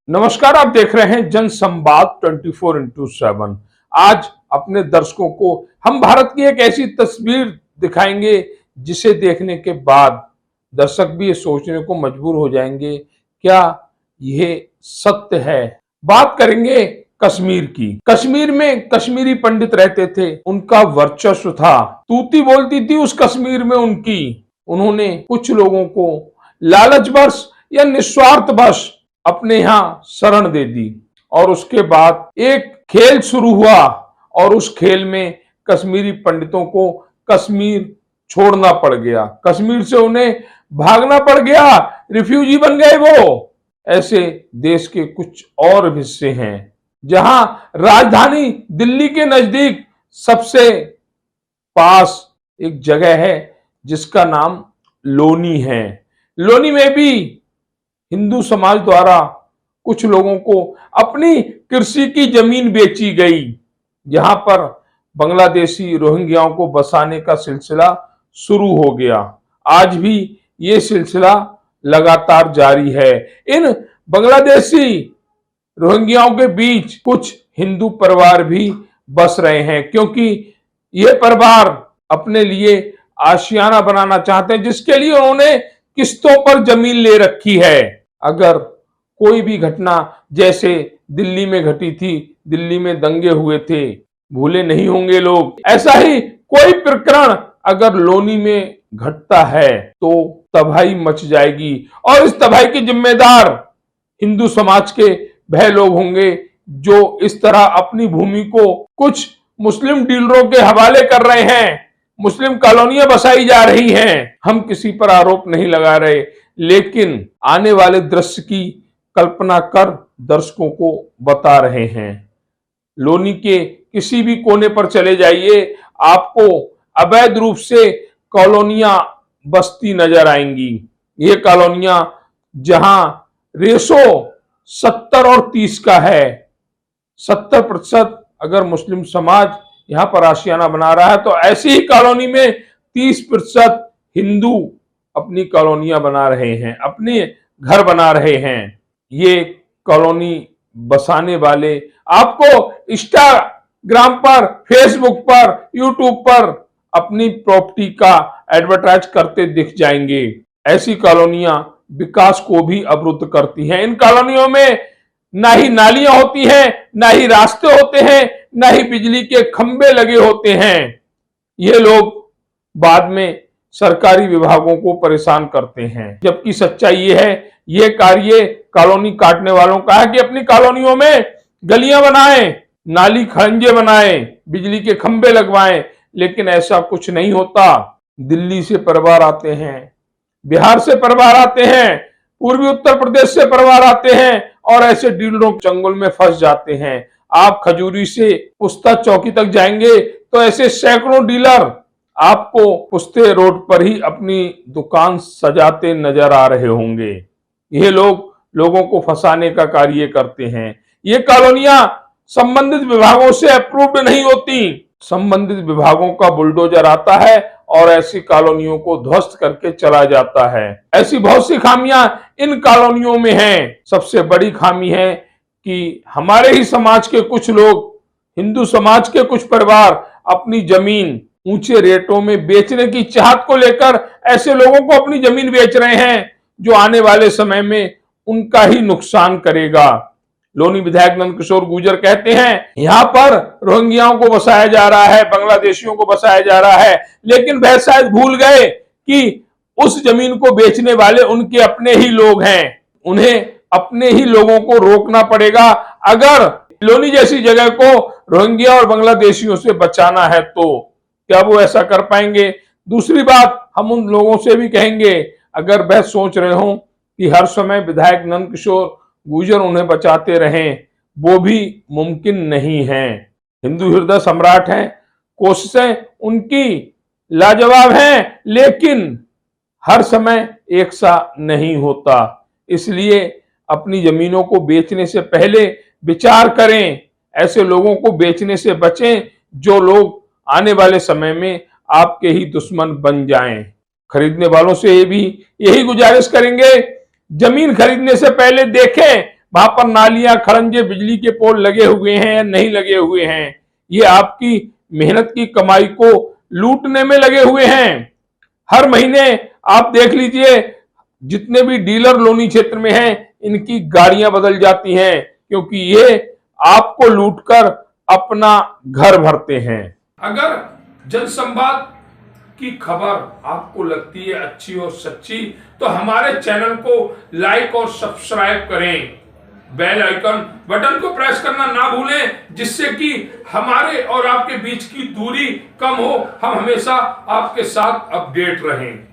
नमस्कार, आप देख रहे हैं जन संवाद 24x7। आज अपने दर्शकों को हम भारत की एक ऐसी तस्वीर दिखाएंगे जिसे देखने के बाद दर्शक भी ये सोचने को मजबूर हो जाएंगे, क्या यह सत्य है। बात करेंगे कश्मीर की। कश्मीर में कश्मीरी पंडित रहते थे, उनका वर्चस्व था, तूती बोलती थी उस कश्मीर में उनकी। उन्होंने कुछ लोगों को लालचवश या निस्वार्थवश अपने यहां शरण दे दी और उसके बाद एक खेल शुरू हुआ और उस खेल में कश्मीरी पंडितों को कश्मीर छोड़ना पड़ गया, कश्मीर से उन्हें भागना पड़ गया, रिफ्यूजी बन गए वो। ऐसे देश के कुछ और हिस्से हैं जहां राजधानी दिल्ली के नजदीक सबसे पास एक जगह है जिसका नाम लोनी है। लोनी में भी हिंदू समाज द्वारा कुछ लोगों को अपनी कृषि की जमीन बेची गई, जहां पर बांग्लादेशी रोहिंग्याओं को बसाने का सिलसिला शुरू हो गया। आज भी ये सिलसिला लगातार जारी है। इन बांग्लादेशी रोहिंग्याओं के बीच कुछ हिंदू परिवार भी बस रहे हैं, क्योंकि ये परिवार अपने लिए आशियाना बनाना चाहते हैं, जिसके लिए उन्होंने किस्तों पर जमीन ले रखी है। अगर कोई भी घटना जैसे दिल्ली में घटी थी, दिल्ली में दंगे हुए थे, भूले नहीं होंगे लोग, ऐसा ही कोई प्रकरण अगर लोनी में घटता है तो तबाही मच जाएगी और इस तबाही के जिम्मेदार हिंदू समाज के वह लोग होंगे जो इस तरह अपनी भूमि को कुछ मुस्लिम डीलरों के हवाले कर रहे हैं। मुस्लिम कॉलोनियां बसाई जा रही हैं। हम किसी पर आरोप नहीं लगा रहे, लेकिन आने वाले दृश्य की कल्पना कर दर्शकों को बता रहे हैं। लोनी के किसी भी कोने पर चले जाइए, आपको अवैध रूप से कॉलोनियां बसती नजर आएंगी। ये कॉलोनियां जहां रेशो 70 और 30 का है, 70% अगर मुस्लिम समाज यहां पर आशियाना बना रहा है तो ऐसी ही कॉलोनी में 30% हिंदू अपनी कॉलोनियां बना रहे हैं, अपने घर बना रहे हैं। ये कॉलोनी बसाने वाले आपको इंस्टाग्राम पर, फेसबुक पर, यूट्यूब पर अपनी प्रॉपर्टी का एडवर्टाइज करते दिख जाएंगे। ऐसी कॉलोनियां विकास को भी अवरुद्ध करती हैं। इन कॉलोनियों में ना ही नालियां होती हैं, ना ही रास्ते होते हैं, ना ही बिजली के खंभे लगे होते हैं। ये लोग बाद में सरकारी विभागों को परेशान करते हैं, जबकि सच्चाई ये है, ये कार्य कॉलोनी काटने वालों का है कि अपनी कॉलोनियों में गलियां बनाएं, नाली खंजे बनाएं, बिजली के खंभे लगवाएं, लेकिन ऐसा कुछ नहीं होता। दिल्ली से परिवार आते हैं, बिहार से परिवार आते हैं, पूर्वी उत्तर प्रदेश से परिवार आते हैं और ऐसे डीलरों के चंगुल में फंस जाते हैं। आप खजूरी से पुस्ता चौकी तक जाएंगे तो ऐसे सैकड़ों डीलर आपको पुस्ते रोड पर ही अपनी दुकान सजाते नजर आ रहे होंगे। ये लोग लोगों को फंसाने का कार्य करते हैं। ये कॉलोनियां संबंधित विभागों से अप्रूव्ड नहीं होती। संबंधित विभागों का बुलडोजर आता है और ऐसी कॉलोनियों को ध्वस्त करके चला जाता है। ऐसी बहुत सी खामियां इन कॉलोनियों में हैं। सबसे बड़ी खामी है कि हमारे ही समाज के कुछ लोग, हिंदू समाज के कुछ परिवार अपनी जमीन ऊंचे रेटों में बेचने की चाहत को लेकर ऐसे लोगों को अपनी जमीन बेच रहे हैं जो आने वाले समय में उनका ही नुकसान करेगा। लोनी विधायक नंदकिशोर गुर्जर कहते हैं, यहाँ पर रोहिंग्याओं को बसाया जा रहा है, बांग्लादेशियों को बसाया जा रहा है, लेकिन वह शायद भूल गए कि उस जमीन को बेचने वाले उनके अपने ही लोग हैं। उन्हें अपने ही लोगों को रोकना पड़ेगा अगर लोनी जैसी जगह को रोहिंग्या और बांग्लादेशियों से बचाना है तो। क्या वो ऐसा कर पाएंगे? दूसरी बात, हम उन लोगों से भी कहेंगे, अगर वह सोच रहे हो कि हर समय विधायक नंदकिशोर गुर्जर उन्हें बचाते रहें, वो भी मुमकिन नहीं है। हिंदू हृदय सम्राट हैं, कोशिशें उनकी लाजवाब हैं, लेकिन हर समय एक सा नहीं होता। इसलिए अपनी जमीनों को बेचने से पहले विचार करें, ऐसे लोगों को बेचने से बचें जो लोग आने वाले समय में आपके ही दुश्मन बन जाएं। खरीदने वालों से भी यही गुजारिश करेंगे, जमीन खरीदने से पहले देखें वहां पर नालियां, खड़ंजे, बिजली के पोल लगे हुए हैं या नहीं लगे हुए हैं। ये आपकी मेहनत की कमाई को लूटने में लगे हुए हैं। हर महीने आप देख लीजिए, जितने भी डीलर लोनी क्षेत्र में हैं, इनकी गाड़ियां बदल जाती हैं, क्योंकि ये आपको लूटकर अपना घर भरते हैं। अगर जनसंवाद की खबर आपको लगती है अच्छी और सच्ची, तो हमारे चैनल को लाइक और सब्सक्राइब करें। बेल आइकन बटन को प्रेस करना ना भूलें, जिससे कि हमारे और आपके बीच की दूरी कम हो, हम हमेशा आपके साथ अपडेट रहें।